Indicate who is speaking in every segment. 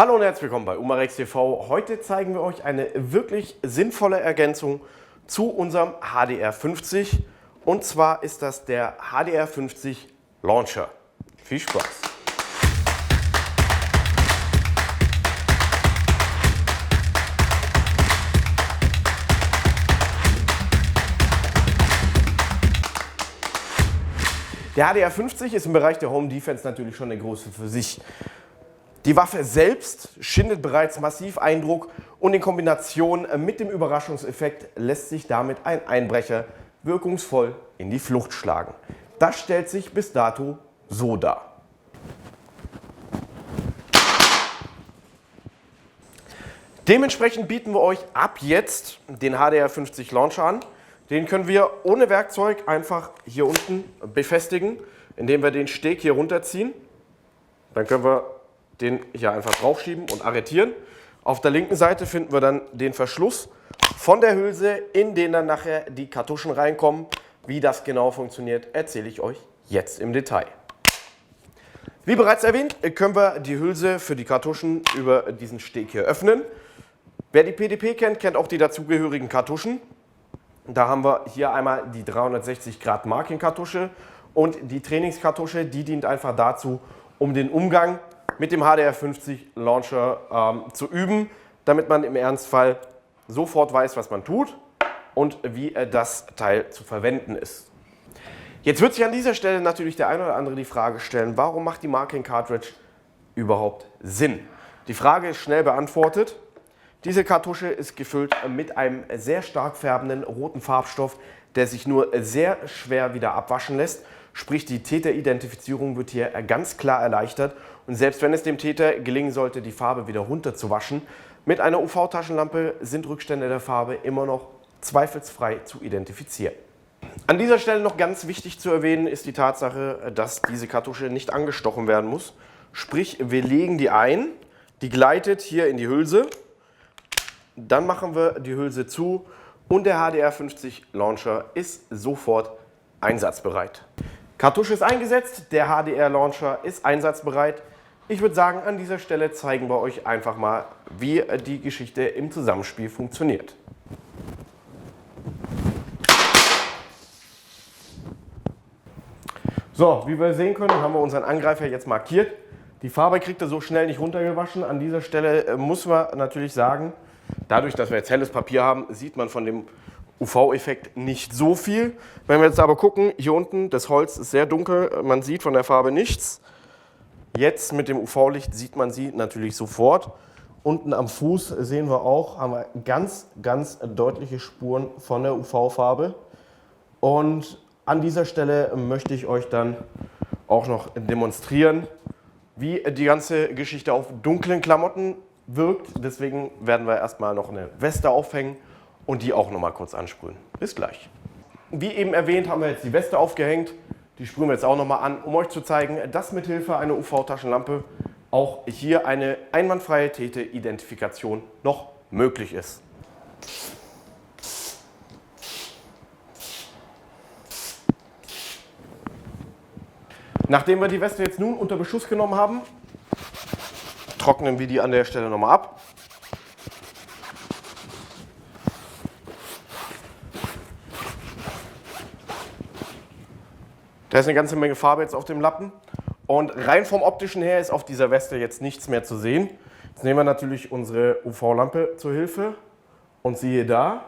Speaker 1: Hallo und herzlich willkommen bei Umarex TV. Heute zeigen wir euch eine wirklich sinnvolle Ergänzung zu unserem HDR50. Und zwar ist das der HDR50 Launcher. Viel Spaß! Der HDR50 ist im Bereich der Home Defense natürlich schon eine Größe für sich. Die Waffe selbst schindet bereits massiv Eindruck und in Kombination mit dem Überraschungseffekt lässt sich damit ein Einbrecher wirkungsvoll in die Flucht schlagen. Das stellt sich bis dato so dar. Dementsprechend bieten wir euch ab jetzt den HDR50 Launcher an. Den können wir ohne Werkzeug einfach hier unten befestigen, indem wir den Steg hier runterziehen. Dann können wir den hier einfach draufschieben und arretieren. Auf der linken Seite finden wir dann den Verschluss von der Hülse, in den dann nachher die Kartuschen reinkommen. Wie das genau funktioniert, erzähle ich euch jetzt im Detail. Wie bereits erwähnt, können wir die Hülse für die Kartuschen über diesen Steg hier öffnen. Wer die PDP kennt, kennt auch die dazugehörigen Kartuschen. Da haben wir hier einmal die 360 Grad Marking Kartusche und die Trainingskartusche, die dient einfach dazu, um den Umgang mit dem HDR50 Launcher zu üben, damit man im Ernstfall sofort weiß, was man tut und wie das Teil zu verwenden ist. Jetzt wird sich an dieser Stelle natürlich der eine oder andere die Frage stellen, warum macht die Marking Cartridge überhaupt Sinn? Die Frage ist schnell beantwortet. Diese Kartusche ist gefüllt mit einem sehr stark färbenden roten Farbstoff, der sich nur sehr schwer wieder abwaschen lässt. Sprich, die Täteridentifizierung wird hier ganz klar erleichtert. Und selbst wenn es dem Täter gelingen sollte, die Farbe wieder runterzuwaschen, mit einer UV-Taschenlampe sind Rückstände der Farbe immer noch zweifelsfrei zu identifizieren. An dieser Stelle noch ganz wichtig zu erwähnen ist die Tatsache, dass diese Kartusche nicht angestochen werden muss. Sprich, wir legen die ein, die gleitet hier in die Hülse. Dann machen wir die Hülse zu und der HDR50 Launcher ist sofort einsatzbereit. Kartusche ist eingesetzt, der HDR Launcher ist einsatzbereit. Ich würde sagen, an dieser Stelle zeigen wir euch einfach mal, wie die Geschichte im Zusammenspiel funktioniert. So, wie wir sehen können, haben wir unseren Angreifer jetzt markiert. Die Farbe kriegt er so schnell nicht runtergewaschen. An dieser Stelle muss man natürlich sagen, dadurch, dass wir jetzt helles Papier haben, sieht man von dem UV-Effekt nicht so viel. Wenn wir jetzt aber gucken, hier unten, das Holz ist sehr dunkel, man sieht von der Farbe nichts. Jetzt mit dem UV-Licht sieht man sie natürlich sofort. Unten am Fuß sehen wir auch, haben wir ganz deutliche Spuren von der UV-Farbe. Und an dieser Stelle möchte ich euch dann auch noch demonstrieren, wie die ganze Geschichte auf dunklen Klamotten wirkt. Deswegen werden wir erstmal noch eine Weste aufhängen und die auch noch mal kurz ansprühen. Bis gleich. Wie eben erwähnt, haben wir jetzt die Weste aufgehängt. Die sprühen wir jetzt auch noch mal an, um euch zu zeigen, dass mithilfe einer UV-Taschenlampe auch hier eine einwandfreie Täteridentifikation noch möglich ist. Nachdem wir die Weste jetzt nun unter Beschuss genommen haben, trocknen wir die an der Stelle nochmal ab. Da ist eine ganze Menge Farbe jetzt auf dem Lappen und rein vom optischen her ist auf dieser Weste jetzt nichts mehr zu sehen. Jetzt nehmen wir natürlich unsere UV-Lampe zur Hilfe und siehe da,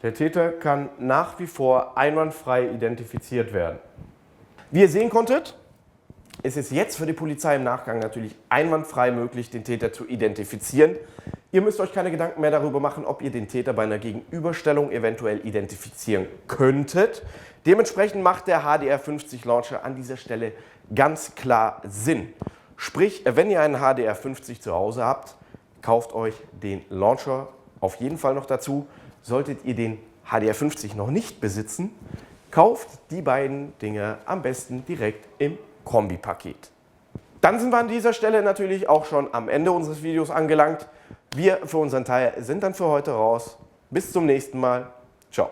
Speaker 1: der Täter kann nach wie vor einwandfrei identifiziert werden. Wie ihr sehen konntet, ist es jetzt für die Polizei im Nachgang natürlich einwandfrei möglich, den Täter zu identifizieren. Ihr müsst euch keine Gedanken mehr darüber machen, ob ihr den Täter bei einer Gegenüberstellung eventuell identifizieren könntet. Dementsprechend macht der HDR50 Launcher an dieser Stelle ganz klar Sinn. Sprich, wenn ihr einen HDR50 zu Hause habt, kauft euch den Launcher auf jeden Fall noch dazu. Solltet ihr den HDR50 noch nicht besitzen, kauft die beiden Dinge am besten direkt im Kombipaket. Dann sind wir an dieser Stelle natürlich auch schon am Ende unseres Videos angelangt. Wir für unseren Teil sind dann für heute raus. Bis zum nächsten Mal. Ciao.